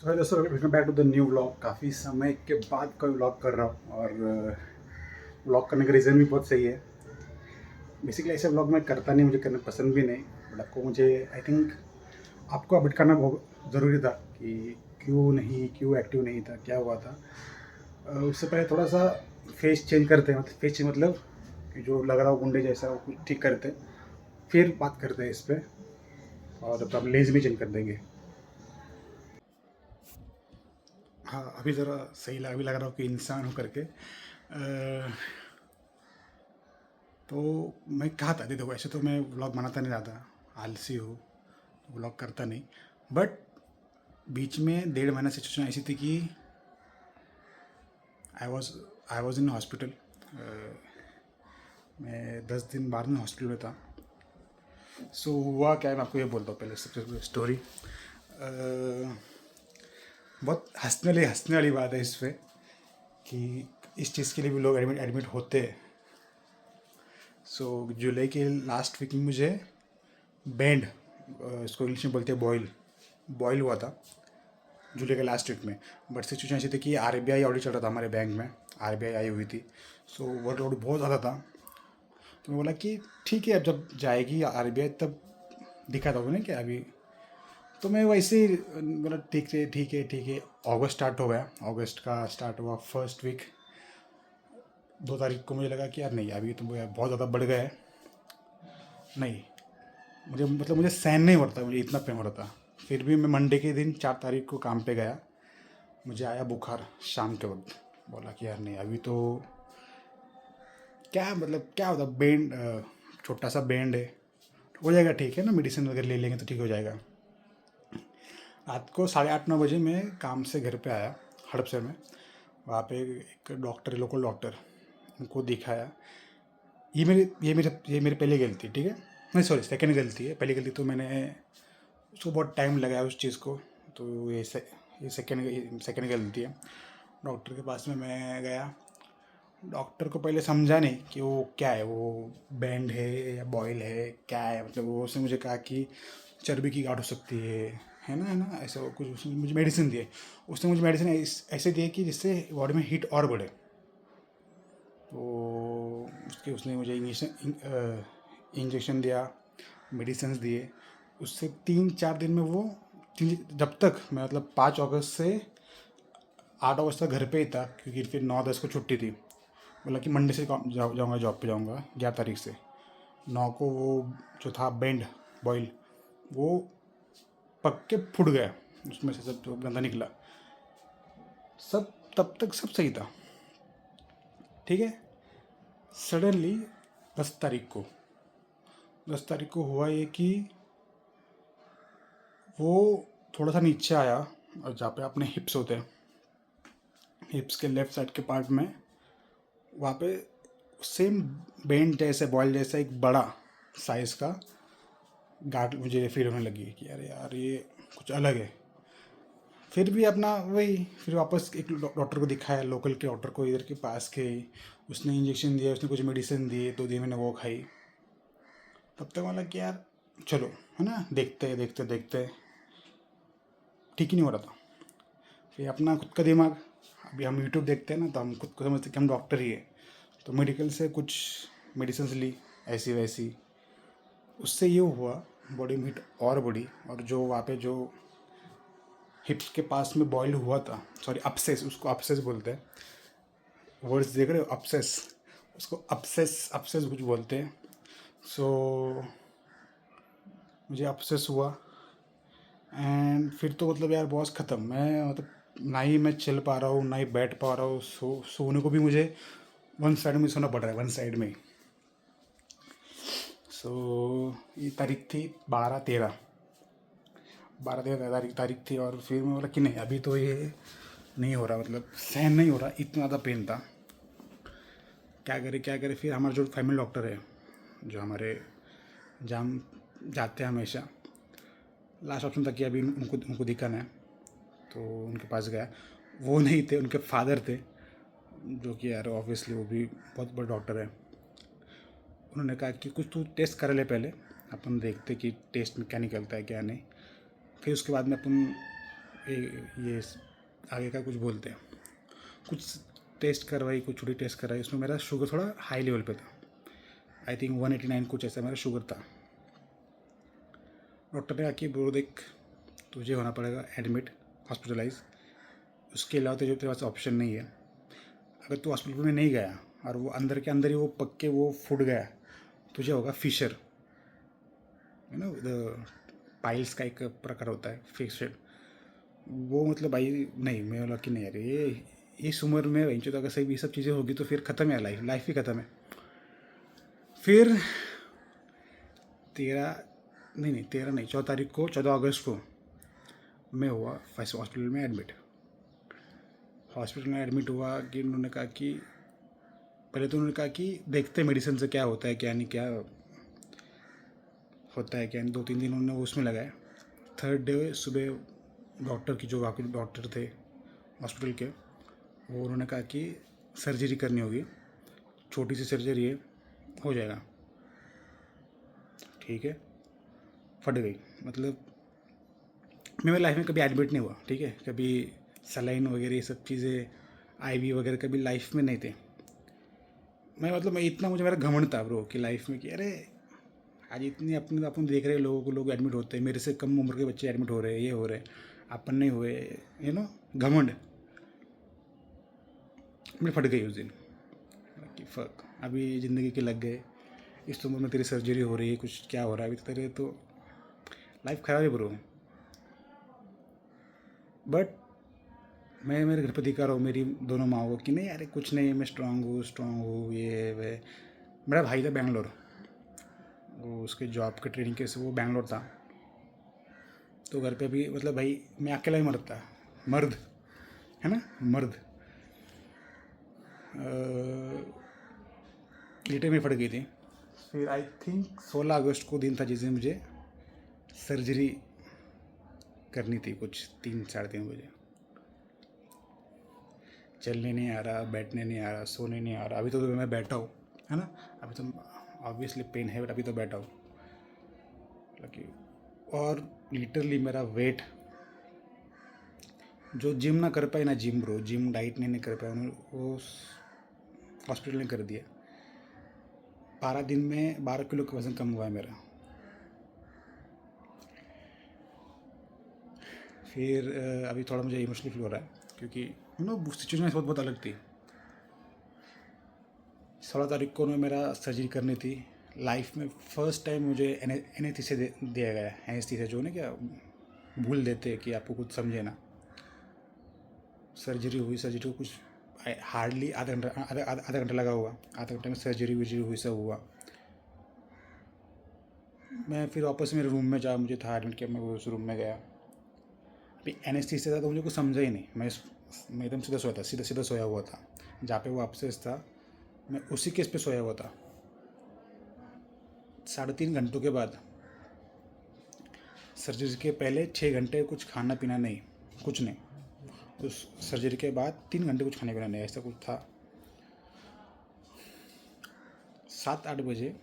तो hello sir, welcome back to the new vlog. काफ़ी समय के बाद कोई व्लॉग कर रहा हूँ और व्लॉग करने का रीज़न भी बहुत सही है। बेसिकली ऐसे व्लॉग मैं करता नहीं, मुझे करना पसंद भी नहीं। बट आपको मुझे आई थिंक आपको अपडेट करना बहुत ज़रूरी था कि क्यों एक्टिव नहीं था, क्या हुआ था। उससे पहले थोड़ा सा फेस चेंज करते हैं, मतलब फेस चेंज मतलब कि जो लग रहा हो गुंडे जैसा वो कुछ ठीक करते हैं, फिर बात करते हैं इस पर। और तो आप लेंस भी चेंज कर देंगे। हाँ, अभी ज़रा सही अभी लग रहा हो कि इंसान हो करके। तो मैं कहा था, देखो ऐसे तो मैं व्लॉग बनाता नहीं ज़्यादा, आलसी हूँ, व्लॉग करता नहीं। बट बीच में 1.5 महीना सिचुएशन ऐसी थी कि I was I was in hospital. मैं 10 दिन 12 दिन हॉस्पिटल में था। सो हुआ क्या है, मैं आपको ये बोलता हूँ पहले सबसे स्टोरी। बहुत हंसने वाली बात है इस पर कि इस चीज़ के लिए भी लोग एडमिट होते हैं। सो जुलाई के लास्ट वीक में मुझे बैंड, इसको इंग्लिश में बोलते हैं बॉयल, बॉयल हुआ था जुलाई के लास्ट वीक में। बट सिचुएशन ऐसी थी कि आरबीआई ऑडिट चल रहा था हमारे बैंक में, आरबीआई आई हुई थी। सो वर्कलोड बहुत ज़्यादा था। तो मैं बोला कि ठीक है, अब जब जाएगी आरबीआई तब दिखा था ना क्या अभी। तो मैं वैसे ही बोला ठीक है ठीक है ठीक है। अगस्त स्टार्ट हो गया, अगस्त का स्टार्ट हुआ फर्स्ट वीक। 2 तारीख को मुझे लगा कि यार नहीं, अभी तो बहुत ज़्यादा बढ़ गया है, नहीं मुझे मतलब मुझे सहन नहीं होता, मुझे इतना पेन हो रहा था। फिर भी मैं मंडे के दिन 4 तारीख को काम पे गया। मुझे आया बुखार शाम के वक्त। बोला कि यार नहीं, अभी तो क्या मतलब क्या होता, बैंड, छोटा सा बैंड है, हो जाएगा ठीक है ना, मेडिसिन वगैरह ले लेंगे तो ठीक हो जाएगा। रात को 8:30 9 बजे मैं काम से घर पे आया हड़पसर में। वहाँ पे एक डॉक्टर, लोकल डॉक्टर, उनको दिखाया। ये मेरी पहली गलती, ठीक है, नहीं सॉरी सेकंड गलती है। पहली गलती तो मैंने उसको बहुत टाइम लगाया उस चीज़ को। तो ये सेकंड गलती है। डॉक्टर के पास में मैं गया। डॉक्टर को पहले समझा नहीं कि वो क्या है, वो बैंड है या बॉयल है, क्या है। मतलब वो उसने मुझे कहा कि चर्बी की गांठ हो सकती है ना ऐसा वो कुछ। उसने मुझे मेडिसिन दिए। उसने मुझे मेडिसिन ऐसे दिए कि जिससे बॉडी में हीट और बढ़े। तो उसने मुझे इंजेक्शन दिया, मेडिसिन दिए। उससे 3 4 दिन में वो जब तक मैं मतलब 5 अगस्त से 8 अगस्त तक घर पे ही था, क्योंकि फिर 9 10 को छुट्टी थी। बोला कि मंडे से जाऊँगा, जॉब पे जाऊँगा 11 तारीख से। 9 को वो जो था बैंड बॉयल, वो पक के फूट गया, उसमें से सब जो गंदा निकला। सब तब तक सब सही था, ठीक है। सडनली 10 तारीख को हुआ ये कि वो थोड़ा सा नीचे आया, और जहाँ पे अपने हिप्स होते हैं, हिप्स के लेफ्ट साइड के पार्ट में, वहाँ पे सेम बेंट जैसे बॉयल जैसा एक बड़ा साइज़ का गांठ मुझे फील होने लगी कि अरे यार ये कुछ अलग है। फिर भी अपना वही, फिर वापस एक डॉक्टर को दिखाया, लोकल के डॉक्टर को इधर के पास के ही। उसने इंजेक्शन दिया, उसने कुछ मेडिसिन दिए, 2 दिन मैंने वो खाई। तब तक मतलब कि यार चलो, है ना, देखते देखते देखते ठीक ही नहीं हो रहा था। फिर अपना खुद का दिमाग, अभी हम यूट्यूब देखते हैं ना, तो हम खुद को समझते कि हम डॉक्टर ही है। तो मेडिकल से कुछ मेडिसिन ली ऐसी वैसी। उससे ये हुआ, बॉडी में हीट और बढ़ी। और जो वहाँ पे जो हिप्स के पास में बॉयल हुआ था, सॉरी अपसेस, उसको अपसेस बोलते हैं। वर्ड्स देख रहे हो, अपसेस, उसको अपसेस अपसेस कुछ बोलते हैं। सो मुझे अपसेस हुआ। एंड फिर तो मतलब यार बॉस ख़त्म। मैं मतलब ना ही मैं चल पा रहा हूँ, ना ही बैठ पा रहा हूँ। सोने को भी मुझे वन साइड में सोना पड़ रहा है, वन साइड में ही। सो ये तारीख थी 12 13 तारीख थी। और फिर मैं बोला कि नहीं, अभी तो ये नहीं हो रहा, मतलब सहन नहीं हो रहा, इतना ज़्यादा पेन था। क्या करे क्या करे। फिर हमारा जो फैमिली डॉक्टर है, जो हमारे, जहाँ हम जाते हैं हमेशा, लास्ट ऑप्शन था कि अभी उनको उनको दिखाना है। तो उनके पास गया। वो नहीं थे, उनके फादर थे, जो कि यार ऑब्वियसली वो भी बहुत बड़े डॉक्टर है। उन्होंने कहा कि कुछ तू टेस्ट कर ले पहले, अपन देखते कि टेस्ट में क्या निकलता है क्या नहीं। फिर उसके बाद में अपन ये आगे का कुछ बोलते हैं, कुछ टेस्ट करवाई, कुछ छोटी टेस्ट कराई, उसमें मेरा शुगर थोड़ा हाई लेवल पे था। आई थिंक 189 कुछ ऐसा मेरा शुगर था। डॉक्टर ने आके बोलो देख तुझे होना पड़ेगा एडमिट, हॉस्पिटलाइज, उसके अलावा तो जो तेरे पास ऑप्शन नहीं है। अगर तू हॉस्पिटल में नहीं गया और वो अंदर के अंदर ही वो पक के वो फूट गया, तुझे होगा fissure, you know the piles का एक प्रकार होता है फिक्सेड। वो मतलब भाई नहीं, मैं बोला कि नहीं यार ये इस उम्र में वहीं तो अगर सही ये सब चीज़ें होगी तो फिर ख़त्म है, लाइफ ही ख़त्म है। फिर 14 अगस्त को मैं हुआ फर्स्ट हॉस्पिटल में एडमिट। हॉस्पिटल में एडमिट हुआ कि उन्होंने कहा कि पहले तो उन्होंने कहा कि देखते मेडिसिन से क्या होता है क्या नहीं, क्या होता है क्या नहीं। 2-3 दिन उन्होंने उसमें लगाए। थर्ड डे सुबह डॉक्टर की जो बाकी डॉक्टर थे हॉस्पिटल के, वो उन्होंने कहा कि सर्जरी करनी होगी, छोटी सी सर्जरी है, हो जाएगा। ठीक है, फट गई। मतलब मैं मेरी लाइफ में कभी एडमिट नहीं हुआ, ठीक है, कभी सलाइन वगैरह ये सब चीज़ें आईवी वगैरह कभी लाइफ में नहीं थे। मैं इतना मुझे मेरा घमंड था ब्रो कि लाइफ में कि अरे आज इतनी अपने अपन देख रहे हैं लोगों को, लोग एडमिट होते हैं, मेरे से कम उम्र के बच्चे एडमिट हो रहे हैं, ये हो रहे हैं, अपन नहीं हुए, घमंड मेरी फट गई उस दिन कि फक, अभी ज़िंदगी के लग गए, इस उम्र में तेरी सर्जरी हो रही है, कुछ क्या हो रहा है अभी तो तेरे, तो लाइफ ख़राब है ब्रो। बट मैं मेरे घर पर दिखा रहा हूँ मेरी दोनों माँ को कि नहीं अरे कुछ नहीं, मैं स्ट्रांग हूँ ये वे। मेरा भाई था बेंगलोर, वो उसके जॉब के ट्रेनिंग के से वो बेंगलोर था, तो घर पे भी मतलब भाई मैं अकेला ही मरता, मर्द है ना, मर्द। ईंटें में फट गई थी। फिर आई थिंक 16 अगस्त को दिन था जिस दिन मुझे सर्जरी करनी थी, कुछ 3-3:30 बजे। चलने नहीं आ रहा, बैठने नहीं आ रहा, सोने नहीं आ रहा। अभी तो मैं बैठा हूँ, है ना, अभी तो ऑब्वियसली पेन है, बट अभी तो बैठा हूँ लकी। और लिटरली मेरा वेट, जो जिम ना कर पाए ना, जिम ब्रो, जिम डाइट नहीं कर पाए उन्होंने, वो हॉस्पिटल ने कर दिया। 12 दिन में 12 किलो का वज़न कम हुआ है मेरा। फिर अभी थोड़ा मुझे इमोशनली फील हो रहा है क्योंकि सिचुएशन बहुत बहुत अलग थी। 16 तारीख को मेरा सर्जरी करनी थी। लाइफ में फ़र्स्ट टाइम मुझे एनेस्थीसिया दिया गया। एनेस्थीसिया जो ना क्या भूल देते कि आपको कुछ समझे ना। सर्जरी हुई, सर्जरी को कुछ हार्डली आधा घंटा लगा हुआ। आधा घंटे में सर्जरी वर्जरी हुई, सब हुआ। मैं फिर वापस मेरे रूम में मुझे था एडमिट किया, मैं उस रूम में गया। अभी एनेस्थीसिया था तो मुझे कुछ समझा ही नहीं। मैं एकदम सीधा सोया था, सीधा सीधा सोया हुआ था। जहाँ पे वो अपसेस था मैं उसी केस पे सोया हुआ था। 3.5 घंटों के बाद, सर्जरी के पहले 6 घंटे कुछ खाना पीना नहीं, कुछ नहीं। उस सर्जरी के बाद 3 घंटे कुछ खाना पीना नहीं, ऐसा कुछ था। 7-8 बजे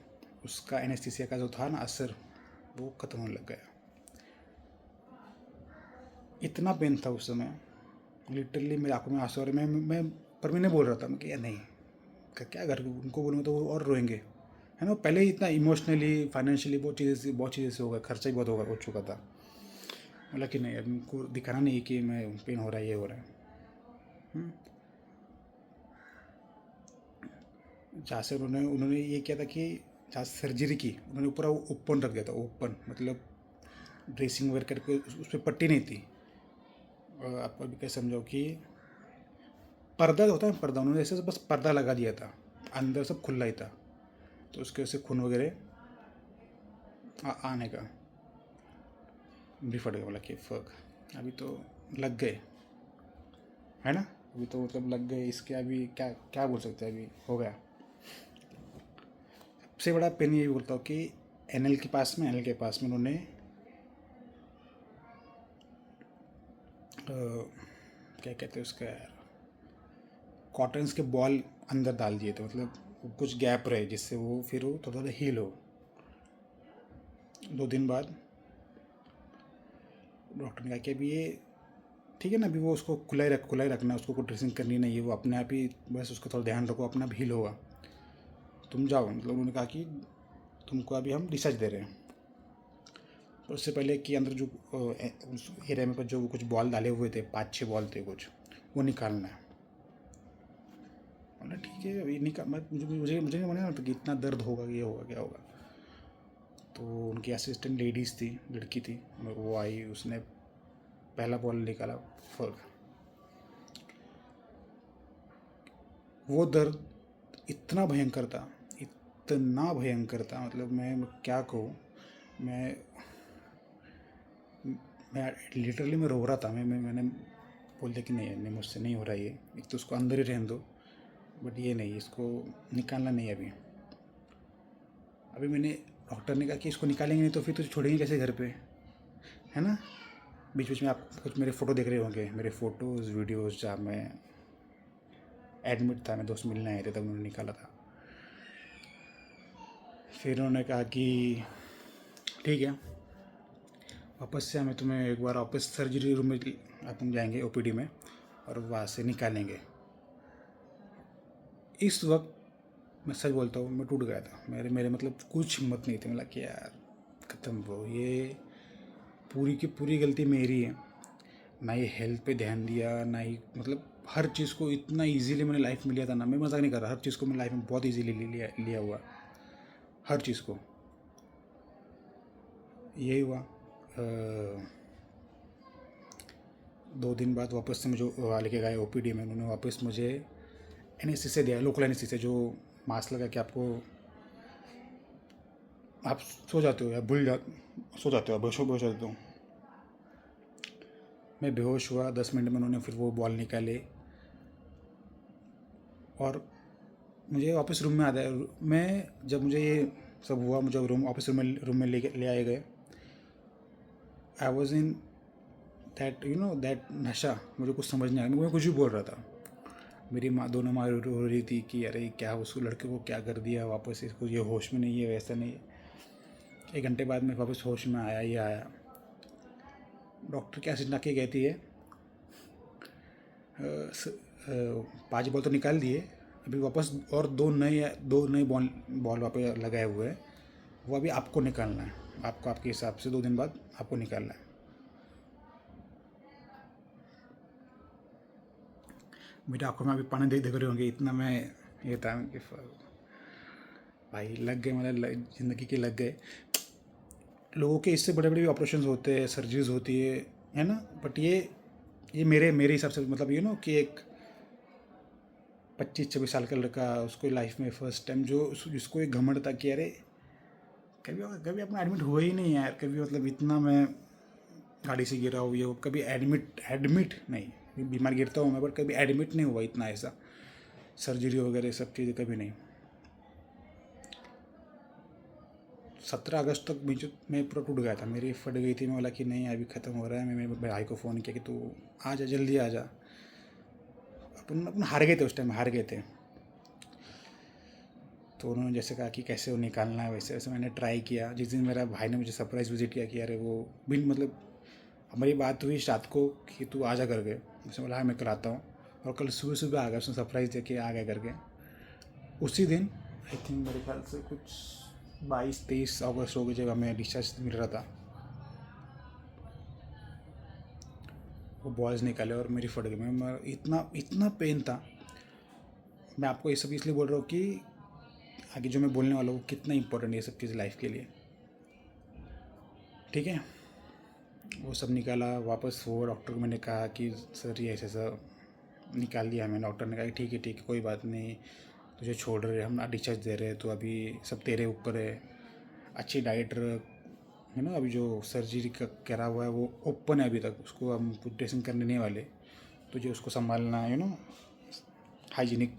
उसका एनेस्थीसिया का जो था ना असर, वो ख़त्म होने लग गया। इतना पेन था उस समय, लिटरली मेरी आंखों में आंसू आ रहे। मैं पर मैं नहीं बोल रहा था, मैं कि यार नहीं, क्या घर उनको बोलूँगा तो वो और रोएंगे, है ना। पहले ही इतना इमोशनली फाइनेंशियली बहुत चीज़ें से हो गया, खर्चा ही बहुत हो चुका था। मतलब कि नहीं, अब उनको दिखाना नहीं कि मैं पेन हो रहा है, ये हो रहा है। जहाँ से उन्होंने ये किया था कि जहाँ सर्जरी की उन्होंने पूरा ओपन रख दिया था, ओपन मतलब ड्रेसिंग वगैरह करके उस पर पट्टी नहीं थी। आपको अभी क्या समझाओ कि पर्दा होता है, पर्दा उन्होंने ऐसे बस पर्दा लगा दिया था, अंदर सब खुला ही था, तो उसके वजह से खून वगैरह आने का भी फट गया। बोला कि फक, अभी तो लग गए, है ना, अभी तो मतलब लग गए, इसके अभी क्या क्या बोल सकते हैं, अभी हो गया। सबसे बड़ा पेन ये बोलता हूँ कि एनएल के पास में उन्होंने क्या कहते हैं उसका यार, कॉटन्स के बॉल अंदर डाल दिए थे, मतलब कुछ गैप रहे जिससे वो फिर वो थोड़ा थोड़ा हील हो। 2 दिन बाद डॉक्टर ने कहा कि अभी ये ठीक है ना, अभी वो उसको खुला ही रखना है, उसको कोई ड्रेसिंग करनी नहीं है, वो अपने आप ही बस उसका थोड़ा ध्यान रखो, अपना आप हील होगा। तुम जाओ, मतलब उन्होंने कहा कि तुमको अभी हम डिस्चार्ज दे रहे हैं। तो उससे पहले कि अंदर जो उस एरिया में पर जो कुछ बॉल डाले हुए थे, 5-6 बॉल थे कुछ, वो निकालना है। बोला ठीक है, अभी निकाल, मुझे नहीं मालूम था कि इतना दर्द होगा, ये होगा, क्या होगा। तो उनकी असिस्टेंट लेडीज़ थी, लड़की थी, वो आई, उसने पहला बॉल निकाला। फर्क, वो दर्द इतना भयंकर था, इतना भयंकर था, मतलब मैं क्या कहूँ। मैं मैं लिटरली मैं रो रहा था। मैंने बोल दिया कि नहीं नहीं, मुझसे नहीं हो रहा ये, एक तो उसको अंदर ही रहने दो, बट ये नहीं, इसको निकालना नहीं अभी। अभी मैंने, डॉक्टर ने कहा कि इसको निकालेंगे नहीं तो फिर तुझे छोड़ेंगे कैसे घर पे, है ना। बीच बीच में आप कुछ मेरे फ़ोटो देख रहे होंगे, मेरे फ़ोटोज़ वीडियोज़, जहाँ मैं एडमिट था, मेरे दोस्त मिलने आए थे, तब उन्होंने निकाला था। फिर उन्होंने कहा कि ठीक है, वापस से हमें तुम्हें एक बार वापस सर्जरी रूम में अपन जाएंगे, ओपीडी में, और वहाँ से निकालेंगे। इस वक्त मैं सच बोलता हूँ, मैं टूट गया था। मेरे मेरे मतलब कुछ हिम्मत नहीं थी, मतलब कि यार ख़त्म ब्रो, ये पूरी की पूरी गलती मेरी है। ना ये हेल्थ पे ध्यान दिया, ना ही मतलब हर चीज़ को इतना इजीली मैंने लाइफ में लिया था ना, मैं मजाक नहीं कर रहा, हर चीज़ को मैंने लाइफ में बहुत इजीली लिया हुआ, हर चीज़ को। यही हुआ। 2 दिन बाद वापस से मुझे वहाँ लेके गए ओपीडी में। उन्होंने वापस मुझे एनेस्थीसिया दिया, लोकल एनेस्थीसिया, जो मास्क लगा के आपको, आप सो जाते हो या सो जाते हो, बेहोश हो जाते हो। मैं बेहोश हुआ, 10 मिनट में उन्होंने फिर वो बॉल निकाले और मुझे वापस रूम में आ गया। मैं जब मुझे ये सब हुआ, मुझे वापस रूम में ले आए गए। I was in that that नशा, मुझे कुछ समझ नहीं आया, मैं कुछ भी बोल रहा था। मेरी माँ, दोनों माँ रो रही थी कि अरे क्या उस लड़के को क्या कर दिया, वापस इसको, ये होश में नहीं है, वैसा नहीं है। 1 घंटे बाद मैं वापस होश में आया, ये आया। डॉक्टर क्या सिंटा के कहती है, 5 बॉल तो निकाल दिए, अभी वापस और दो नए बॉल वापस लगाए हुए हैं, वो अभी आपको निकालना है, आपको आपके हिसाब से 2 दिन बाद आपको निकालना है। मेरी आंखों में अभी पानी देख रहे होंगे, इतना मैं ये था कि भाई लग गए, मतलब ज़िंदगी के लग गए। लोगों के इससे बड़े बड़े भी ऑपरेशन होते हैं, सर्जरीज होती है ना, बट ये मेरे हिसाब से, मतलब कि एक 25-26 साल का लड़का, उसको लाइफ में फर्स्ट टाइम, जिसको एक घमंड था कि अरे कभी कभी अपना एडमिट हुआ ही नहीं यार, कभी मतलब इतना मैं गाड़ी से गिरा हूँ, ये कभी एडमिट नहीं, बीमार गिरता हूँ मैं, बट कभी एडमिट नहीं हुआ इतना, ऐसा सर्जरी वगैरह सब चीज़ें कभी नहीं। 17 अगस्त तक मैं पूरा टूट गया था, मेरी फट गई थी। मैं बोला कि नहीं अभी ख़त्म हो रहा है। मैं मेरे भाई को फ़ोन किया कि तू आ जा, जल्दी आ जा। अपन अपन हार गए थे, उस टाइम हार गए थे। तो उन्होंने जैसे कहा कि कैसे वो निकालना है, वैसे वैसे मैंने ट्राई किया। जिस दिन मेरा भाई ने मुझे सरप्राइज़ विजिट किया कि अरे वो बिन मतलब, हमारी बात हुई रात को कि तू आ जा करके, उसने बोला हाँ मैं कल आता हूँ, और कल सुबह सुबह आ गया। उसने सरप्राइज़ दे के आ गया करके। उसी दिन आई थिंक मेरे ख्याल से कुछ 22-23 अगस्त हो गई जब हमें डिस्चार्ज मिल रहा था। वो बॉल्स निकाले और मेरी फट गई। मैं इतना इतना पेन था। मैं आपको ये सब इसलिए बोल रहा हूँ कि आगे जो मैं बोलने वाला हूँ कितना इंपॉर्टेंट है ये सब चीज़ लाइफ के लिए, ठीक है। वो सब निकाला वापस। वो डॉक्टर को मैंने कहा कि सर ये ऐसा ऐसा निकाल दिया मैंने। डॉक्टर ने कहा ठीक है कोई बात नहीं, तुझे छोड़ रहे, हम डिस्चार्ज दे रहे हैं, तो अभी सब तेरे ऊपर है। अच्छी डाइट रख, है ना। अभी जो सर्जरी का करा हुआ है वो ओपन है अभी तक, उसको हम कुछ ड्रेसिंग करने नहीं वाले। तुझे उसको संभालना हाइजीनिक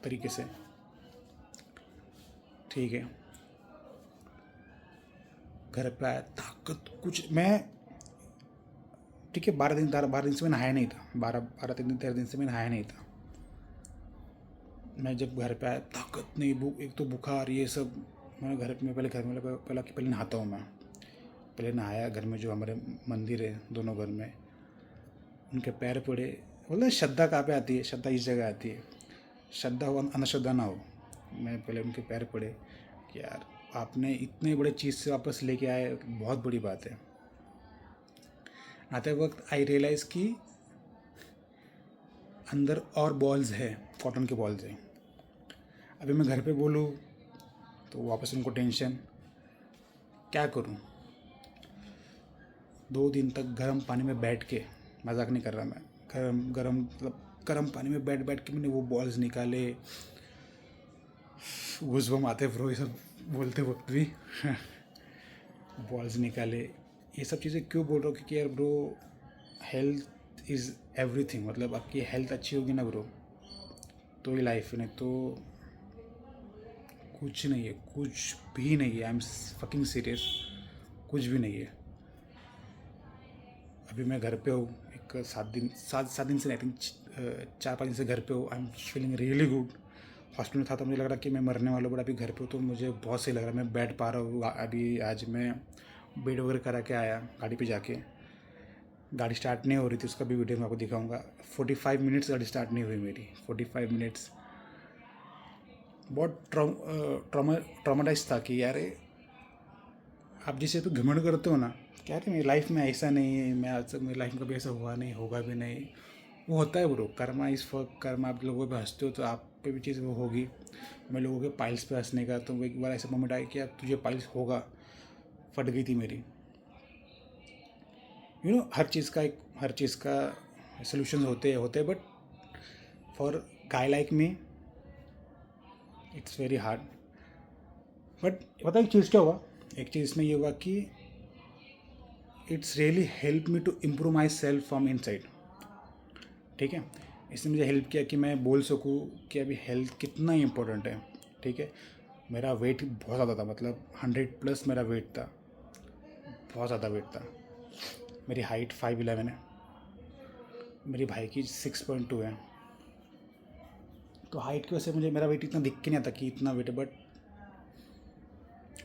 तरीके से, ठीक है। घर पे आया, ताकत कुछ मैं, ठीक है। 12 दिन से मैं नहाया नहीं था, 13 दिन से मैं नहाया नहीं था। मैं जब घर पे आया, ताकत नहीं, एक तो बुखार, ये सब। मैं घर में पहले नहाता हूँ मैं। पहले नहाया घर में, जो हमारे मंदिर है दोनों घर में। उनके पैर पड़े। बोले श्रद्धा कहाँ पे आती है, श्रद्धा इस जगह आती है, श्रद्धा हो अंधश्रद्धा ना हो। मैं पहले उनके पैर पड़े कि यार आपने इतने बड़े चीज़ से वापस लेके आए, बहुत बड़ी बात है। आते वक्त आई रियलाइज़ कि अंदर और बॉल्स है, कॉटन के बॉल्स हैं। अभी मैं घर पे बोलूँ तो वापस उनको टेंशन, क्या करूँ। 2 दिन तक गर्म पानी में बैठ के, मजाक नहीं कर रहा मैं, गर्म गर्म मतलब गर्म पानी में बैठ बैठ के मैंने वो बॉल्स निकाले। गूज़बम्प आते ब्रो ये सब बोलते वक्त भी। बॉल्स निकाले। ये सब चीज़ें क्यों बोल रहा हूँ, क्योंकि यार ब्रो हेल्थ इज़ एवरीथिंग। मतलब आपकी हेल्थ अच्छी होगी ना ब्रो तो ही लाइफ है, नहीं तो कुछ नहीं है, कुछ भी नहीं है। आई एम फकिंग सीरियस, कुछ भी नहीं है। अभी मैं घर पे हूँ, एक 7 दिन से, आई थिंक 4-5 दिन से घर पे हूँ। I am feeling really good. Hospital में था तो मुझे लग रहा कि मैं मरने वाला हूँ, बट अभी घर पे हूँ तो मुझे बहुत सही लग रहा है। मैं बैठ पा रहा हूँ। अभी आज मैं बेड वगैरह करा के आया, गाड़ी पे जाके। गाड़ी स्टार्ट नहीं हो रही थी, उसका भी वीडियो मैं आपको दिखाऊंगा। 45 मिनट्स गाड़ी स्टार्ट नहीं हुई मेरी, 45 मिनट्स। बहुत ट्रामाटाइज था कि यार आप जिसे तो घमंड करते हो ना, क्या रहे मेरी लाइफ में ऐसा नहीं है, मैं आज तक मेरी लाइफ में कभी ऐसा हुआ नहीं, होगा भी नहीं। वो होता है ब्रो, कर्मा इस फक कर्मा। आप लोगों पे हंसते हो तो आप पे भी चीज़ वो होगी। मैं लोगों के पाइल्स पे हंसने का, तो एक बार ऐसा मोमेंट आया कि यार तुझे पाइल्स होगा, फट गई थी मेरी। हर चीज़ का सोल्यूशन होते हैं, but for guy like me it's very hard. But पता है एक चीज़ क्या हुआ, एक चीज़ इसमें ये हुआ कि it's really help me to improve myself from inside. ठीक है, इसने मुझे हेल्प किया कि मैं बोल सकूँ कि अभी हेल्थ कितना इम्पोर्टेंट है। ठीक है, मेरा वेट बहुत ज़्यादा था, मतलब 100+ मेरा वेट था, बहुत ज़्यादा वेट था। मेरी हाइट 5'11" है, मेरी भाई की 6.2 है। तो हाइट की वजह से मुझे मेरा वेट इतना दिख के नहीं आता कि इतना वेट है, बट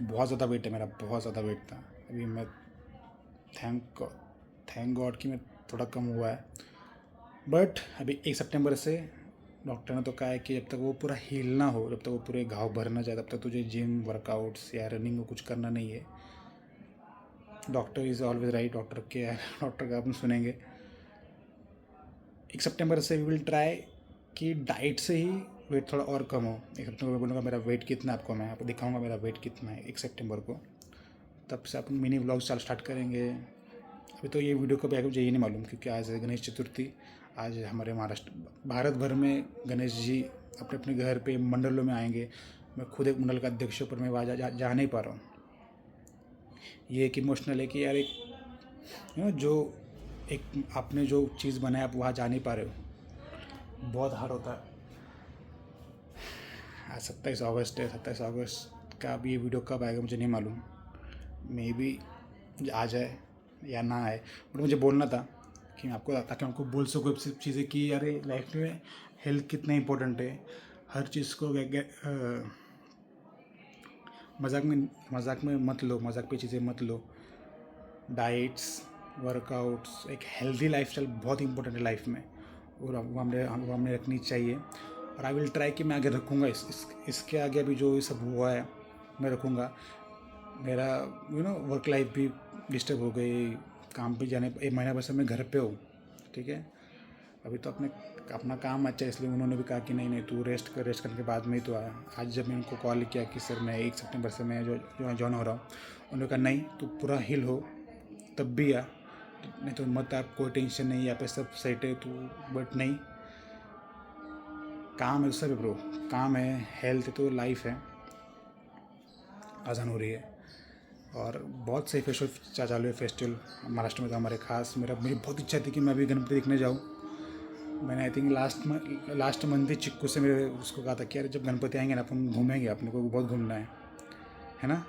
बहुत ज़्यादा वेट है मेरा, बहुत ज़्यादा वेट था। अभी मैं थैंक गॉड कि मैं थोड़ा कम हुआ है। बट अभी 1 सितंबर से डॉक्टर ने तो कहा है कि जब तक वो पूरा हील ना हो, जब तक वो पूरे घाव भर ना जाए, तब तक तुझे जिम वर्कआउट्स या रनिंग को कुछ करना नहीं है। Doctor is always right, doctor का अपन सुनेंगे। 1 सितंबर से वी विल ट्राई कि डाइट से ही वेट थोड़ा और कम हो। 1 सितंबर में बोलूँगा मेरा वेट कितना आपको, मैं आपको दिखाऊंगा मेरा वेट कितना है 1 सितंबर को। तब से अपन मिनी व्लॉग स्टार्ट करेंगे। अभी तो ये वीडियो कब आएगा मुझे ये नहीं मालूम, क्योंकि आज है गणेश चतुर्थी। आज हमारे भारत भर में गणेश जी अपने अपने घर पे मंडलों में आएंगे। मैं खुद एक मंडल का अध्यक्ष हूँ, पर मैं वहाँ जा नहीं पा रहा हूँ। ये एक इमोशनल है कि यार एक जो एक आपने जो चीज़ बनाया आप वहाँ जा नहीं पा रहे हो, बहुत हार्ड होता है। आज 27 अगस्त है, 27 अगस्त का अभी ये वीडियो कब आएगा मुझे नहीं मालूम। मे बी आ जाए या ना आए, बट मुझे बोलना था कि मैं आपको, ताकि आपको बोल सकूँ सिर्फ चीज़ें कि यार लाइफ में हेल्थ कितना इंपॉर्टेंट है। हर चीज़ को मजाक में मत लो, मजाक पे चीज़ें मत लो। डाइट्स, वर्कआउट्स, एक हेल्दी लाइफस्टाइल बहुत इंपॉर्टेंट है लाइफ में, और वो हमने रखनी चाहिए। और आई विल ट्राई कि मैं आगे रखूँगा। इसके आगे अभी जो ये सब हुआ है मैं रखूँगा। मेरा वर्क लाइफ भी डिस्टर्ब हो गई, काम पे जाने, 1 महीना भर से मैं घर पे हूँ। ठीक है, अभी तो अपना काम अच्छा है, इसलिए उन्होंने भी कहा कि नहीं नहीं तू रेस्ट करने के बाद में ही तो आया। आज जब मैं उनको कॉल किया कि सर मैं 1 सितंबर से मैं जो जॉइन हो रहा हूँ, उन्होंने कहा नहीं तू पूरा हिल हो तब भी आ, नहीं तो मत। आप कोई टेंशन नहीं, यहाँ पे सब सेट है तू, बट नहीं, काम है सब है ब्रो, काम है, हेल्थ है तो लाइफ है। आसान हो रही है और बहुत सही फेस्टिवल चालू है। फेस्टिवल महाराष्ट्र में तो हमारे खास, मेरी बहुत इच्छा थी कि मैं अभी गणपति देखने जाऊँ। मैंने आई थिंक लास्ट मंथ ही चिक्कू से मेरे उसको कहा था कि यार जब गणपति आएंगे ना अपन घूमेंगे, अपने को बहुत घूमना है ना।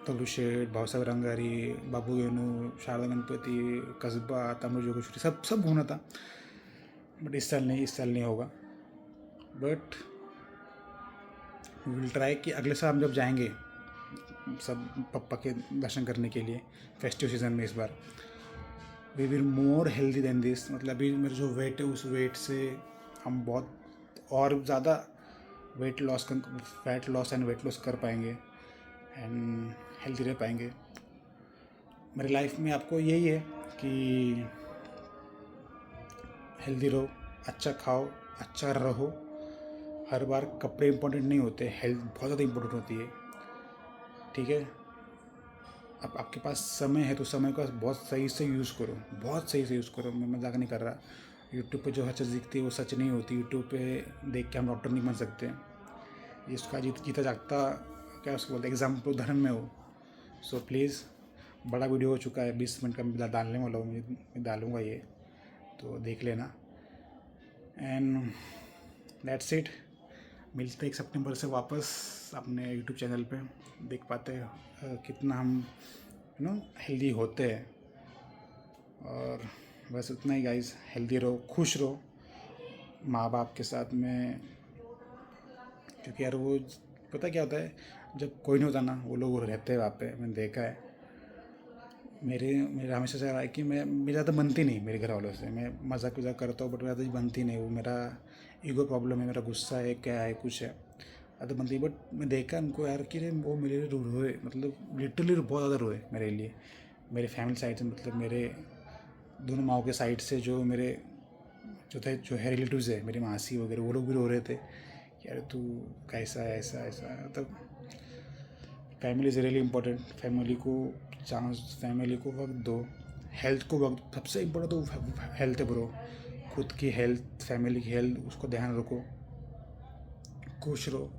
दगडूशेठ, भाऊसाहेब रंगारी, बाबू गेनू, शारदा गणपति, कस्बा, तामिल जोगेश्वरी, सब घूमना था। बट इस साल नहीं होगा। बट विल ट्राई कि अगले साल हम जब जाएंगे सब पप्पा के दर्शन करने के लिए फेस्टिव सीज़न में, इस बार we will more healthy than this, मतलब अभी मेरा जो वेट है उस वेट से हम बहुत और ज़्यादा fat loss and weight loss कर पाएंगे एंड हेल्दी रह पाएंगे। मेरी लाइफ में आपको यही है कि हेल्दी रहो, अच्छा खाओ, अच्छा रहो। हर बार कपड़े इंपॉर्टेंट नहीं होते, हेल्थ बहुत ज़्यादा इंपॉर्टेंट होती है, ठीक है। अब आपके पास समय है तो समय का बहुत सही से यूज़ करो, बहुत सही से यूज़ करो। मैं मजाक नहीं कर रहा। यूट्यूब पे जो हर चीज़ दिखती है वो सच नहीं होती। यूट्यूब पे देख के हम डॉक्टर नहीं बन सकते। इसका जीता जागता क्या उसको बोलते एग्जाम्पल उदाहरण में हो। सो प्लीज़, बड़ा वीडियो हो चुका है, 20 मिनट का मैं डालने वाला हूँ, मैं डालूँगा ये, तो देख लेना। And that's it. मिलते 1 सितंबर से वापस अपने यूट्यूब चैनल पे, देख पाते हैं कितना हम हेल्दी होते हैं। और बस उतना ही गाइस, हेल्दी रहो, खुश रहो माँ बाप के साथ में, क्योंकि यार वो पता क्या होता है, जब कोई नहीं होता ना वो लोग रहते हैं वहाँ पे, मैंने देखा है। मेरा हमेशा से रहा है कि मेरी ज़्यादा बनती नहीं मेरे घर वालों से। मैं मजाक वजाक करता हूँ बट ज़्यादा बनती नहीं। वो मेरा ईगो प्रॉब्लम है, मेरा गुस्सा है, क्या है, कुछ है, ज़्यादा बनती। बट मैं देखा उनको यार कि वो मेरे लिए रोए, मतलब लिटरली बहुत ज़्यादा रोए मेरे लिए। मेरे फैमिली साइड से, मतलब मेरे दोनों माओ के साइड से जो मेरे जो है रिलेटिव्स है, मेरी मासी वगैरह, वो लोग भी रो रहे थे कि यार तू कैसा है, ऐसा ऐसा। मतलब family is really important. Family को चांस, फैमिली को वक्त दो, हेल्थ को वक्त, सबसे इम्पोर्टेंट तो हेल्थ है ब्रो। खुद की हेल्थ, फैमिली की हेल्थ, उसको ध्यान रखो, खुश रहो,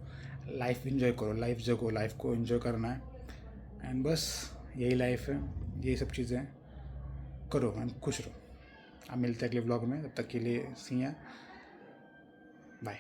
लाइफ एंजॉय करो, लाइफ जगो, लाइफ को एंजॉय करना है। एंड बस यही लाइफ है, यही सब चीज़ें करो एंड खुश रहो। अब मिलते हैं अगले ब्लॉग में, तब तक के लिए सी या बाय।